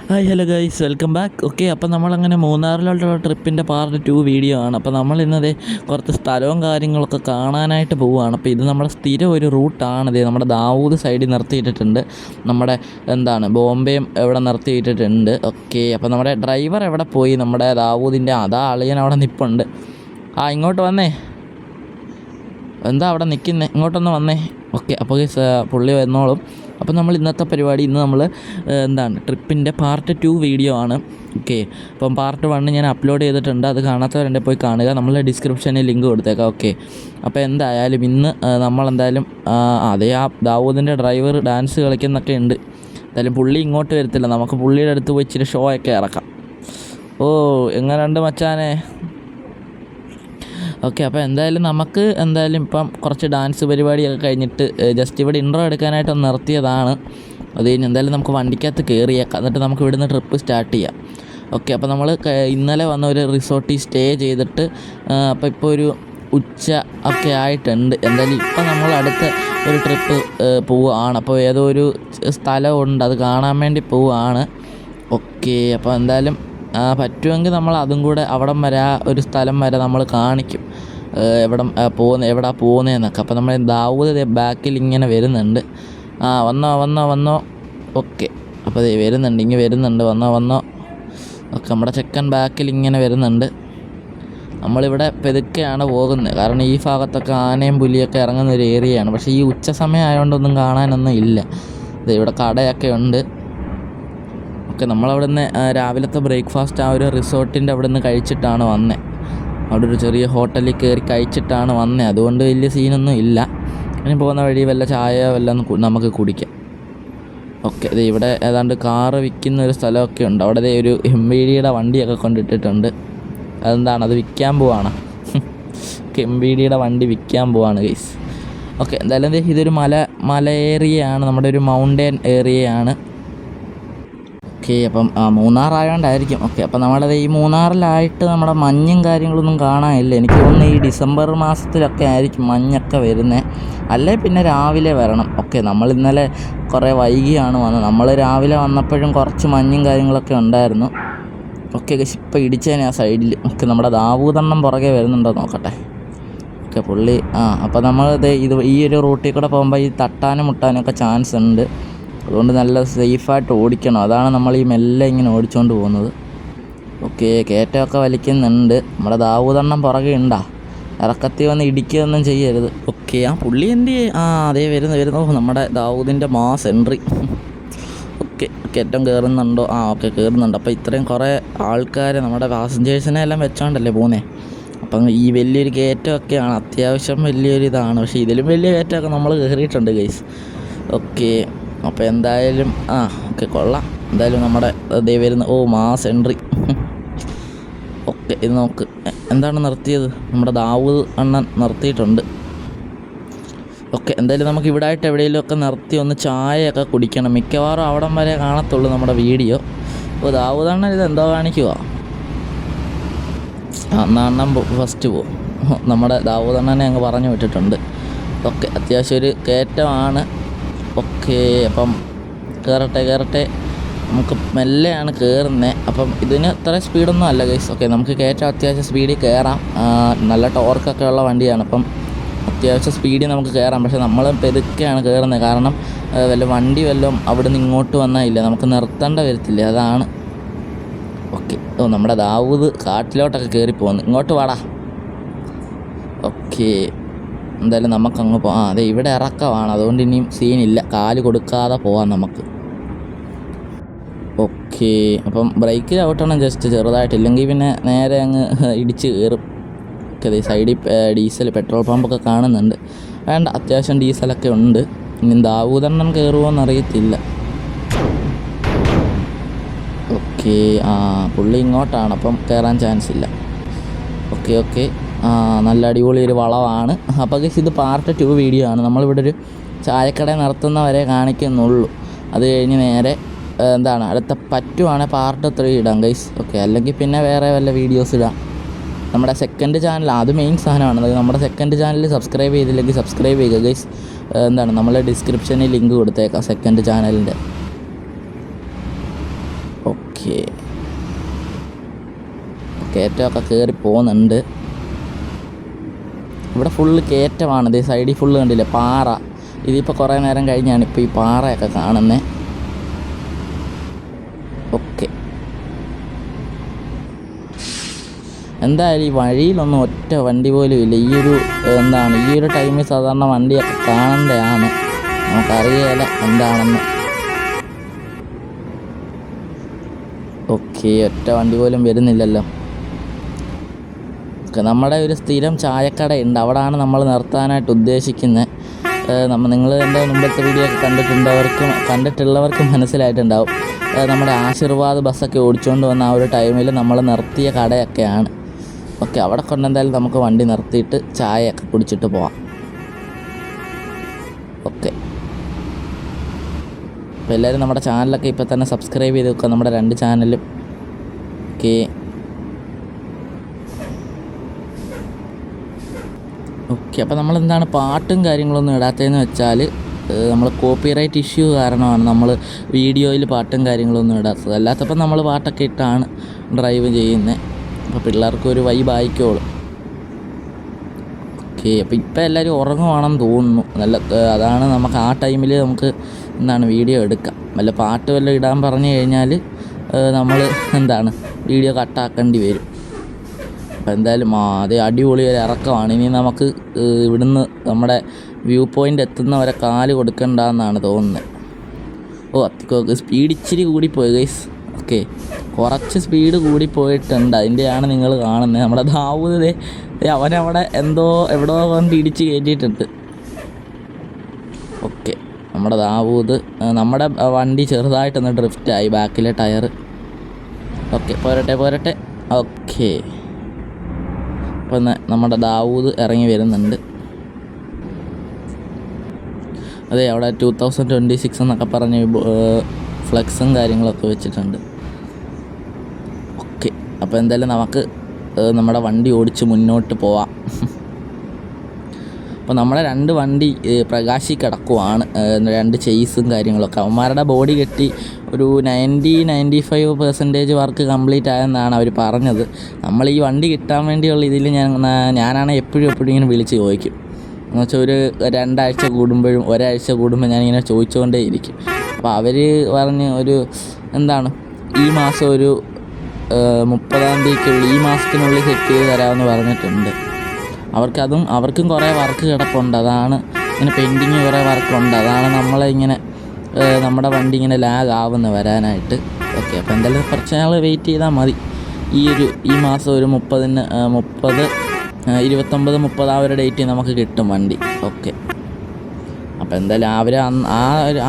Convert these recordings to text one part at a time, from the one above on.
Hi hello guys, welcome back. Okay, അപ്പോൾ നമ്മളങ്ങനെ മൂന്നാറിലോട്ടുള്ള ട്രിപ്പിൻ്റെ part 2 video ആണ്. അപ്പോൾ നമ്മൾ ഇന്നത് കുറച്ച് സ്ഥലവും കാര്യങ്ങളൊക്കെ കാണാനായിട്ട് പോവുകയാണ്. അപ്പോൾ ഇത് നമ്മുടെ സ്ഥിരം ഒരു റൂട്ടാണിത്. നമ്മുടെ ദാവൂദ് സൈഡിൽ നിർത്തിയിട്ടിട്ടുണ്ട്. നമ്മുടെ ബോംബെയും എവിടെ നിർത്തിയിട്ടിട്ടുണ്ട്. ഓക്കെ, അപ്പോൾ നമ്മുടെ ഡ്രൈവർ എവിടെ പോയി? നമ്മുടെ ദാവൂദിൻ്റെ അളിയൻ അവിടെ നിൽപ്പുണ്ട്. ഇങ്ങോട്ട് വന്നേ. എന്താ അവിടെ നിൽക്കുന്നേ? ഇങ്ങോട്ടൊന്ന് വന്നേ. ഓക്കെ, അപ്പോൾ പുള്ളി വന്നോളും. അപ്പോൾ നമ്മൾ ഇന്നത്തെ പരിപാടി, ഇന്ന് നമ്മൾ ട്രിപ്പിൻ്റെ പാർട്ട് 2 വീഡിയോ ആണ്. ഓക്കെ, അപ്പം പാർട്ട് 1 ഞാൻ അപ്ലോഡ് ചെയ്തിട്ടുണ്ട്. അത് കാണാത്തവരെ പോയി കാണുക. നമ്മൾ ഡിസ്ക്രിപ്ഷനിൽ ലിങ്ക് കൊടുത്തേക്കാം. ഓക്കെ, അപ്പോൾ എന്തായാലും ഇന്ന് നമ്മളെന്തായാലും ദാവൂദിൻ്റെ ഡ്രൈവർ ഡാൻസ് കളിക്കുന്നൊക്കെ ഉണ്ട്. എന്തായാലും പുള്ളി ഇങ്ങോട്ട് വരത്തില്ല. നമുക്ക് പുള്ളിയുടെ അടുത്ത് പോയി ഇച്ചിരി ഷോ ഒക്കെ ഇറക്കാം. എങ്ങനെയുണ്ട് മച്ചാനെ? ഓക്കെ, അപ്പോൾ നമുക്ക് ഇപ്പം കുറച്ച് ഡാൻസ് പരിപാടിയൊക്കെ കഴിഞ്ഞിട്ട് ജസ്റ്റ് ഇവിടെ ഇൻട്രോ എടുക്കാനായിട്ടൊന്ന് നിർത്തിയതാണ്. അത് കഴിഞ്ഞ് എന്തായാലും നമുക്ക് വണ്ടിക്കകത്ത് കയറിയേക്കാം. എന്നിട്ട് നമുക്ക് ഇവിടുന്ന് ട്രിപ്പ് സ്റ്റാർട്ട് ചെയ്യാം. ഓക്കെ, അപ്പോൾ നമ്മൾ ഇന്നലെ വന്ന ഒരു റിസോർട്ടിൽ സ്റ്റേ ചെയ്തിട്ട് അപ്പോൾ ഇപ്പോൾ ഒരു ഉച്ച ഒക്കെ ആയിട്ടുണ്ട്. എന്തായാലും ഇപ്പം നമ്മൾ അടുത്ത ഒരു ട്രിപ്പ് പോവുകയാണ്. അപ്പോൾ ഏതോ ഒരു സ്ഥലമുണ്ട്, അത് കാണാൻ വേണ്ടി പോവുകയാണ്. ഓക്കെ, അപ്പോൾ എന്തായാലും പറ്റുമെങ്കിൽ നമ്മൾ അതും കൂടെ അവിടം വരെ, ഒരു സ്ഥലം വരെ നമ്മൾ കാണിക്കും, എവിടാ പോകുന്നതെന്നൊക്കെ. അപ്പോൾ നമ്മൾ ദാവൂദ് ബാക്കിൽ ഇങ്ങനെ വരുന്നുണ്ട്. വന്നോ. ഓക്കെ, അപ്പോൾ വരുന്നുണ്ട്, ഇങ്ങനെ വരുന്നുണ്ട്. വന്നോ. ഓക്കെ, നമ്മുടെ ചെക്കൻ ബാക്കിൽ ഇങ്ങനെ വരുന്നുണ്ട്. നമ്മളിവിടെ പെതുക്കെയാണ് പോകുന്നത്, കാരണം ഈ ഭാഗത്തൊക്കെ ആനയും പുലിയൊക്കെ ഇറങ്ങുന്ന ഒരു ഏരിയയാണ്. പക്ഷേ ഈ ഉച്ച സമയം ആയതുകൊണ്ടൊന്നും കാണാനൊന്നും ഇല്ല. ഇവിടെ കടയൊക്കെ ഉണ്ട്. ഓക്കെ, നമ്മളവിടെ നിന്ന് രാവിലത്തെ ബ്രേക്ക്ഫാസ്റ്റ് ഒരു റിസോർട്ടിൻ്റെ അവിടെ നിന്ന് കഴിച്ചിട്ടാണ് വന്നത്. അവിടെ ഒരു ചെറിയ ഹോട്ടലിൽ കയറി കഴിച്ചിട്ടാണ് വന്നത്. അതുകൊണ്ട് വലിയ സീനൊന്നും ഇല്ല. ഇനി പോകുന്ന വഴി വല്ല ചായ വല്ലതും നമുക്ക് കുടിക്കാം. ഓക്കെ, ഇവിടെ ഏതാണ്ട് കാറ് വിൽക്കുന്ന ഒരു സ്ഥലമൊക്കെ ഉണ്ട്. അവിടെ ഒരു MVDയുടെ വണ്ടിയൊക്കെ കൊണ്ടിട്ടിട്ടുണ്ട്. അത് വിൽക്കാൻ പോവാണ്. MVDയുടെ വണ്ടി വിൽക്കാൻ പോവാണ് ഗൈസ്. ഓക്കെ, എന്തായാലും ഇതൊരു മല ഏരിയയാണ്, നമ്മുടെ ഒരു മൗണ്ടൻ ഏരിയയാണ്. ഓക്കെ, അപ്പം മൂന്നാറായതുകൊണ്ടായിരിക്കും. ഓക്കെ, അപ്പം നമ്മുടെ ഈ മൂന്നാറിലായിട്ട് നമ്മുടെ മഞ്ഞും കാര്യങ്ങളൊന്നും കാണാനില്ല. എനിക്ക് തോന്നുന്നു ഈ ഡിസംബർ മാസത്തിലൊക്കെ ആയിരിക്കും മഞ്ഞൊക്കെ വരുന്നത്, അല്ലേ പിന്നെ രാവിലെ വരണം. ഓക്കെ, നമ്മൾ ഇന്നലെ കുറേ വൈകിയാണ് വന്നത്. നമ്മൾ രാവിലെ വന്നപ്പോഴും കുറച്ച് മഞ്ഞും കാര്യങ്ങളൊക്കെ ഉണ്ടായിരുന്നു. ഓക്കെ, ഇപ്പോൾ ഇടിച്ചതിന് ആ സൈഡിൽ. ഓക്കെ, നമ്മുടെ ദാവൂദെണ്ണം പുറകെ വരുന്നുണ്ടോ നോക്കട്ടെ. ഓക്കെ, പുള്ളി അപ്പോൾ നമ്മൾ ഈ ഒരു റൂട്ടിൽ കൂടെ പോകുമ്പോൾ ഈ തട്ടാനും മുട്ടാനും ഒക്കെ ചാൻസ് ഉണ്ട്. അതുകൊണ്ട് നല്ല സേഫായിട്ട് ഓടിക്കണം. അതാണ് നമ്മൾ ഈ മെല്ലെ ഇങ്ങനെ ഓടിച്ചുകൊണ്ട് പോകുന്നത്. ഓക്കെ, കയറ്റമൊക്കെ വലിക്കുന്നുണ്ട്. നമ്മുടെ ദാവൂദെണ്ണം പുറകെ ഉണ്ടാ, ഇറക്കത്തിൽ വന്ന് ഇടിക്കുകയൊന്നും ചെയ്യരുത്. ഓക്കെ, പുള്ളി അതേ വരുന്നു. നമ്മുടെ ദാവൂദിൻ്റെ മാസ് എൻട്രി. ഓക്കെ, കയറ്റം കയറുന്നുണ്ടോ? ഓക്കെ, കയറുന്നുണ്ട്. അപ്പോൾ ഇത്രയും കുറേ ആൾക്കാരെ, നമ്മുടെ പാസഞ്ചേഴ്സിനെ എല്ലാം വെച്ചോണ്ടല്ലേ പോകുന്നത്. അപ്പം ഈ വലിയൊരു കയറ്റമൊക്കെയാണ്, അത്യാവശ്യം വലിയൊരു ഇതാണ്. പക്ഷേ ഇതിലും വലിയ കയറ്റമൊക്കെ നമ്മൾ കയറിയിട്ടുണ്ട് ഗൈസ്. ഓക്കെ, അപ്പോൾ എന്തായാലും ഓക്കെ, കൊള്ളാം. എന്തായാലും നമ്മുടെ വരുന്ന മാസ് എൻട്രി. ഓക്കെ, ഇത് നോക്ക്, എന്താണ് നിർത്തിയത്? നമ്മുടെ ദാവൂദ് അണ്ണൻ നിർത്തിയിട്ടുണ്ട്. ഓക്കെ, എന്തായാലും നമുക്ക് ഇവിടെ ആയിട്ട് എവിടെയെങ്കിലുമൊക്കെ നിർത്തി ഒന്ന് ചായയൊക്കെ കുടിക്കണം. മിക്കവാറും അവിടം വരെ കാണത്തുള്ളൂ നമ്മുടെ വീഡിയോ. അപ്പോൾ ദാവൂദ് അണ്ണൻ ഇത് എന്തോ കാണിക്കുക. അണ്ണൻ ഫസ്റ്റ് പോവും. നമ്മുടെ ദാവൂദ് അണ്ണനെ അങ്ങ് പറഞ്ഞു വിട്ടിട്ടുണ്ട്. ഓക്കെ, അത്യാവശ്യം ഒരു കയറ്റമാണ്. ഓക്കെ, അപ്പം കയറട്ടെ. നമുക്ക് മെല്ലെയാണ് കയറുന്നത്. അപ്പം ഇതിന് അത്ര സ്പീഡൊന്നും അല്ല ഗൈസ്. ഓക്കെ, നമുക്ക് കയറ്റം അത്യാവശ്യം സ്പീഡിൽ കയറാം. നല്ല ടോർക്കൊക്കെ ഉള്ള വണ്ടിയാണ്. അപ്പം അത്യാവശ്യം സ്പീഡിൽ നമുക്ക് കയറാം. പക്ഷേ നമ്മൾ പെതുക്കെയാണ് കയറുന്നത്, കാരണം വണ്ടി വല്ലതും അവിടെ നിന്ന് ഇങ്ങോട്ട് വന്നാൽ ഇല്ല, നമുക്ക് നിർത്തേണ്ട വരത്തില്ല. അതാണ്. ഓക്കെ, നമ്മുടെ ദാവൂദ് കാട്ടിലോട്ടൊക്കെ കയറിപ്പോകുന്നു. ഇങ്ങോട്ട് വാടാ. ഓക്കെ, എന്തായാലും നമുക്കങ്ങ് പോകാം. ഇവിടെ ഇറക്കമാണ്, അതുകൊണ്ട് ഇനിയും സീനില്ല. കാല് കൊടുക്കാതെ പോകാം നമുക്ക്. ഓക്കെ, അപ്പം ബ്രേക്ക് ചവിട്ടണം ജസ്റ്റ് ചെറുതായിട്ട്, ഇല്ലെങ്കിൽ പിന്നെ നേരെ അങ്ങ് ഇടിച്ച് കയറും. ഓക്കെ, സൈഡിൽ പെട്രോൾ പമ്പൊക്കെ കാണുന്നുണ്ട്. വേണ്ട, അത്യാവശ്യം ഡീസലൊക്കെ ഉണ്ട്. ഇനി ദാവൂദെണ്ണം കയറുമോയെന്ന് അറിയത്തില്ല. ഓക്കെ, പുള്ളി ഇങ്ങോട്ടാണ്, അപ്പം കയറാൻ ചാൻസ് ഇല്ല. ഓക്കെ, നല്ല അടിപൊളി ഒരു വളവാണ്. അപ്പോൾ ഗൈസ്, ഇത് പാർട്ട് 2 വീഡിയോ ആണ്. നമ്മളിവിടെ ഒരു ചായക്കട നിർത്തുന്നവരെ കാണിക്കുന്നുള്ളൂ. അത് കഴിഞ്ഞ് നേരെ അടുത്ത പറ്റുവാണെങ്കിൽ പാർട്ട് 3 ഇടാം ഗൈസ്. ഓക്കെ, അല്ലെങ്കിൽ പിന്നെ വേറെ വല്ല വീഡിയോസ് ഇടാം. നമ്മുടെ സെക്കൻഡ് ചാനൽ, അത് മെയിൻ സാധനമാണ്. നമ്മുടെ സെക്കൻഡ് ചാനൽ സബ്സ്ക്രൈബ് ചെയ്തില്ലെങ്കിൽ സബ്സ്ക്രൈബ് ചെയ്യുക ഗൈസ്. നമ്മൾ ഡിസ്ക്രിപ്ഷനിൽ ലിങ്ക് കൊടുത്തേക്കാം സെക്കൻഡ് ചാനലിൻ്റെ. ഓക്കെ, കയറ്റമൊക്കെ കയറി പോകുന്നുണ്ട്. ഇവിടെ ഫുള്ള് കയറ്റമാണ്. ഇത് സൈഡിൽ ഫുള്ള് കണ്ടില്ലേ പാറ. ഇതിപ്പോൾ കുറേ നേരം കഴിഞ്ഞാണ് ഇപ്പോൾ ഈ പാറയൊക്കെ കാണുന്നത്. ഓക്കെ, എന്തായാലും ഈ വഴിയിലൊന്നും ഒറ്റ വണ്ടി പോലും ഇല്ല. ഈ ഒരു ടൈമിൽ സാധാരണ വണ്ടിയൊക്കെ കാണേണ്ടതാണ്. നമുക്കറിയില്ല എന്താണെന്ന്. ഓക്കെ, ഒറ്റ വണ്ടി പോലും വരുന്നില്ലല്ലോ. നമ്മുടെ ഒരു സ്ഥിരം ചായക്കടയുണ്ട്, അവിടെയാണ് നമ്മൾ നിർത്താനായിട്ട് ഉദ്ദേശിക്കുന്നത്. നിങ്ങൾ എൻ്റെ മുമ്പത്തെ വീഡിയോ ഒക്കെ കണ്ടിട്ടുള്ളവർക്ക് മനസ്സിലായിട്ടുണ്ടാവും. നമ്മുടെ ആശീർവാദ് ബസ്സൊക്കെ ഓടിച്ചുകൊണ്ട് വന്ന ആ ഒരു ടൈമിൽ നമ്മൾ നിർത്തിയ കടയൊക്കെയാണ്. ഓക്കെ, അവിടെ കൊണ്ടെന്തായാലും നമുക്ക് വണ്ടി നിർത്തിയിട്ട് ചായയൊക്കെ കുടിച്ചിട്ട് പോവാം. ഓക്കെ, അപ്പോൾ എല്ലാവരും നമ്മുടെ ചാനലൊക്കെ ഇപ്പോൾ തന്നെ സബ്സ്ക്രൈബ് ചെയ്ത് വെക്കുക, നമ്മുടെ 2 ചാനലും. ഓക്കെ, അപ്പോൾ നമ്മളെന്താണ് പാട്ടും കാര്യങ്ങളൊന്നും ഇടാത്തതെന്ന് വെച്ചാൽ നമ്മൾ കോപ്പിറൈറ്റ് ഇഷ്യൂ കാരണമാണ് നമ്മൾ വീഡിയോയിൽ പാട്ടും കാര്യങ്ങളൊന്നും ഇടാത്തത്. അല്ലാത്തപ്പോൾ നമ്മൾ പാട്ടൊക്കെ ഇട്ടാണ് ഡ്രൈവ് ചെയ്യുന്നത്. അപ്പോൾ പിള്ളേർക്ക് ഒരു വൈബ് ആയിക്കോളും. ഓക്കെ, അപ്പോൾ ഇപ്പോൾ എല്ലാവരും ഉറങ്ങുവാണെന്ന് തോന്നുന്നു. അതാണ് നമുക്ക് ആ ടൈമിൽ നമുക്ക് വീഡിയോ എടുക്കാം. വല്ല പാട്ട് വല്ലതും ഇടാൻ പറഞ്ഞു കഴിഞ്ഞാൽ നമ്മൾ വീഡിയോ കട്ടാക്കേണ്ടി വരും. അപ്പോൾ എന്തായാലും അതേ അടിപൊളി ഒരു ഇറക്കമാണ്. ഇനി നമുക്ക് ഇവിടുന്ന് നമ്മുടെ വ്യൂ പോയിൻ്റ് എത്തുന്നവരെ കാല് കൊടുക്കണ്ടെന്നാണ് തോന്നുന്നത്. സ്പീഡ് ഇച്ചിരി കൂടിപ്പോയി ഗൈസ്. ഓക്കെ, കുറച്ച് സ്പീഡ് കൂടിപ്പോയിട്ടുണ്ട്. അതിൻ്റെയാണ് നിങ്ങൾ കാണുന്നത്. നമ്മുടെ ദാവൂദ് അവനവിടെ എവിടോ കൊണ്ട് ഇടിച്ച് കയറ്റിയിട്ടുണ്ട്. ഓക്കെ, നമ്മുടെ ദാവൂദ് നമ്മുടെ വണ്ടി ചെറുതായിട്ടൊന്ന് ഡ്രിഫ്റ്റായി ബാക്കിലെ ടയർ. ഓക്കെ, പോരട്ടെ. ഓക്കെ, അപ്പം നമ്മുടെ ദാവൂദ് ഇറങ്ങി വരുന്നുണ്ട്. അതെ, അവിടെ 2026 എന്നൊക്കെ പറഞ്ഞ് ഫ്ലെക്സും കാര്യങ്ങളൊക്കെ വെച്ചിട്ടുണ്ട്. ഓക്കെ, അപ്പോൾ എന്തായാലും നമുക്ക് നമ്മുടെ വണ്ടി ഓടിച്ച് മുന്നോട്ട് പോവാം. അപ്പോൾ നമ്മുടെ 2 വണ്ടി പ്രകാശി കിടക്കുവാണ്. 2 ചെയ്സും കാര്യങ്ങളൊക്കെ. അവന്മാരുടെ ബോഡി കെട്ടി ഒരു 90-95% വർക്ക് കംപ്ലീറ്റ് ആയെന്നാണ് അവർ പറഞ്ഞത്. നമ്മൾ ഈ വണ്ടി കിട്ടാൻ വേണ്ടിയുള്ള ഇതിൽ ഞാനാണ് എപ്പോഴും ഇങ്ങനെ വിളിച്ച് ചോദിക്കും. എന്ന് വെച്ചാൽ ഒരു 2 ആഴ്ച കൂടുമ്പോഴും ഒരാഴ്ച കൂടുമ്പോൾ ഞാനിങ്ങനെ ചോദിച്ചുകൊണ്ടേ ഇരിക്കും. അപ്പോൾ അവർ പറഞ്ഞ് ഈ മാസം ഒരു 30-ാം തീയതിക്കുള്ളിൽ ഈ മാസത്തിനുള്ളിൽ സെറ്റ് ചെയ്ത് തരാമെന്ന് പറഞ്ഞിട്ടുണ്ട്. അവർക്കും കുറേ വർക്ക് കിടപ്പുണ്ട്. അതാണ് ഇങ്ങനെ പെൻഡിങ് കുറേ വർക്കുണ്ട്. അതാണ് നമ്മുടെ വണ്ടി ഇങ്ങനെ ലാഗ് ആവുന്ന വരാനായിട്ട്. ഓക്കെ, അപ്പോൾ എന്തായാലും കുറച്ച് നാൾ വെയിറ്റ് ചെയ്താൽ മതി. ഈ മാസം ഒരു 29-30 ആ ഒരു ഡേറ്റിൽ നമുക്ക് കിട്ടും വണ്ടി. ഓക്കെ, അപ്പോൾ എന്തായാലും അവർ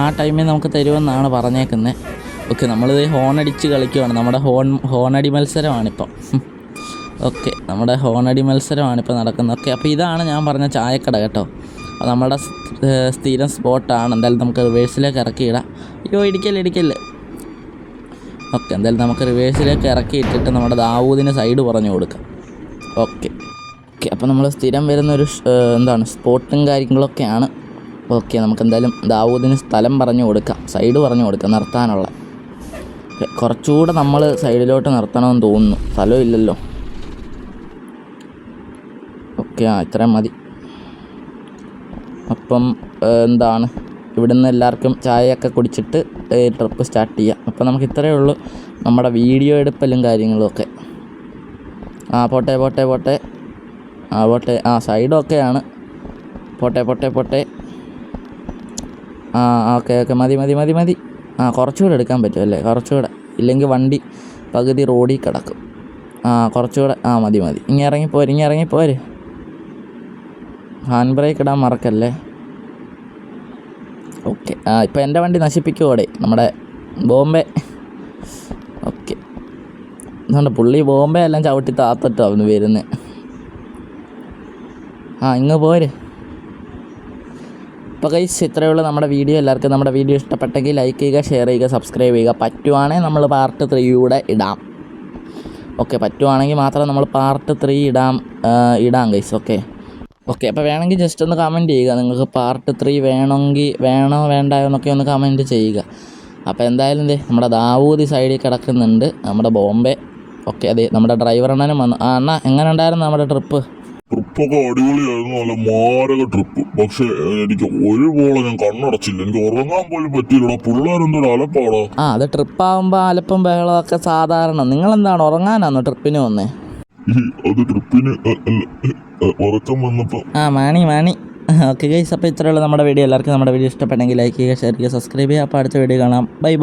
ആ ടൈമിൽ നമുക്ക് തരുമെന്നാണ് പറഞ്ഞേക്കുന്നത്. ഓക്കെ, നമ്മളിത് ഹോണടിച്ച് കളിക്കുകയാണ്. നമ്മുടെ ഹോണടി മത്സരമാണിപ്പം. ഓക്കെ, നമ്മുടെ ഹോണടി മത്സരമാണിപ്പോൾ നടക്കുന്നത്. ഓക്കെ, അപ്പോൾ ഇതാണ് ഞാൻ പറഞ്ഞ ചായക്കട കേട്ടോ. അപ്പോൾ നമ്മുടെ സ്ഥിരം സ്പോട്ടാണ്. എന്തായാലും നമുക്ക് റിവേഴ്സിലേക്ക് ഇറക്കിയിടാം. ഇടിക്കല്ലേ. ഓക്കെ, എന്തായാലും നമുക്ക് റിവേഴ്സിലേക്ക് ഇറക്കിയിട്ടിട്ട് നമ്മുടെ ദാവൂദിന് സൈഡ് പറഞ്ഞു കൊടുക്കാം. ഓക്കെ, അപ്പോൾ നമ്മൾ സ്ഥിരം വരുന്നൊരു സ്പോട്ടും കാര്യങ്ങളൊക്കെയാണ്. ഓക്കെ, നമുക്ക് എന്തായാലും ദാവൂദിന് സ്ഥലം പറഞ്ഞു കൊടുക്കാം, സൈഡ് പറഞ്ഞു കൊടുക്കാം നിർത്താനുള്ള. കുറച്ചുകൂടെ നമ്മൾ സൈഡിലോട്ട് നിർത്തണമെന്ന് തോന്നുന്നു, സ്ഥലമില്ലല്ലോ. ഓക്കെ, ഇത്രയും മതി. അപ്പം ഇവിടുന്ന് എല്ലാവർക്കും ചായയൊക്കെ കുടിച്ചിട്ട് ട്രിപ്പ് സ്റ്റാർട്ട് ചെയ്യാം. അപ്പം നമുക്ക് ഇത്രയേ ഉള്ളൂ നമ്മുടെ വീഡിയോ എടുപ്പലും കാര്യങ്ങളുമൊക്കെ. പോട്ടെ. സൈഡൊക്കെയാണ്. പോട്ടെ. ഓക്കെ, മതി. കുറച്ചുകൂടെ എടുക്കാൻ പറ്റുമല്ലേ? കുറച്ചുകൂടെ, ഇല്ലെങ്കിൽ വണ്ടി പകുതി റോഡിൽ കിടക്കും. കുറച്ചുകൂടെ മതി. ഇങ്ങ് ഇറങ്ങിപ്പോര്. ഹാൻഡ് ബ്രേക്ക് ഇടാൻ മറക്കല്ലേ. ഓക്കെ, ഇപ്പോൾ എൻ്റെ വണ്ടി നശിപ്പിക്കുവോടെ നമ്മുടെ ബോംബെ. ഓക്കെ, അതുകൊണ്ട് പുള്ളി ബോംബെ എല്ലാം ചവിട്ടി താത്തിട്ടോ അവന് വരുന്നത്. ഇങ്ങ് പോര്. അപ്പോൾ ഗൈസ്, ഇത്രയേ ഉള്ളൂ നമ്മുടെ വീഡിയോ. എല്ലാവർക്കും നമ്മുടെ വീഡിയോ ഇഷ്ടപ്പെട്ടെങ്കിൽ ലൈക്ക് ചെയ്യുക, ഷെയർ ചെയ്യുക, സബ്സ്ക്രൈബ് ചെയ്യുക. പറ്റുവാണെങ്കിൽ നമ്മൾ പാർട്ട് 3 ഇടാം. ഓക്കെ, പറ്റുവാണെങ്കിൽ മാത്രം നമ്മൾ പാർട്ട് 3 ഇടാം ഗൈസ്. ഓക്കെ, അപ്പോൾ വേണമെങ്കിൽ ജസ്റ്റ് ഒന്ന് കമൻറ്റ് ചെയ്യുക. നിങ്ങൾക്ക് പാർട്ട് 3 വേണോ വേണ്ടായോ എന്നൊക്കെ ഒന്ന് കമൻറ്റ് ചെയ്യുക. അപ്പോൾ എന്തായാലും നമ്മുടെ ദാവൂദ് സൈഡിൽ കിടക്കുന്നുണ്ട് നമ്മുടെ ബോംബെ. ഓക്കെ, അതെ നമ്മുടെ ഡ്രൈവർ അണ്ണനും വന്നു. അണ്ണ എങ്ങനെ ഉണ്ടായിരുന്നു നമ്മുടെ ട്രിപ്പൊക്കെ അടിപൊളിയായിരുന്നു, നല്ല മാരക ട്രിപ്പ്. പക്ഷെ എനിക്ക് ഒരു പോളെ ഞാൻ കണ്ണടച്ചില്ല, എനിക്ക് ഉറങ്ങാൻ പോലും പറ്റിയില്ലടാ. പിള്ളേരെന്തൊരു അലപ്പാടാ. അത് ട്രിപ്പാകുമ്പോൾ അലപ്പും ബഹളമൊക്കെ സാധാരണ. നിങ്ങളെന്താണ് ഉറങ്ങാനാണോ ട്രിപ്പിന് വന്നേ? അത് ട്രിപ്പിന് ഉറക്കം വന്നപ്പോ. മാണി. ഓക്കെ ഗൈസ്, അപ്പോൾ ഇത്രയുള്ള നമ്മുടെ വീഡിയോ. എല്ലാവർക്കും നമ്മുടെ വീഡിയോ ഇഷ്ടപ്പെട്ടെങ്കിൽ ലൈക്ക് ചെയ്യുക, ഷെയർ ചെയ്യുക, സബ്സ്ക്രൈബ് ചെയ്യുക. അപ്പോൾ അടുത്ത വീഡിയോ കാണാം. ബൈ.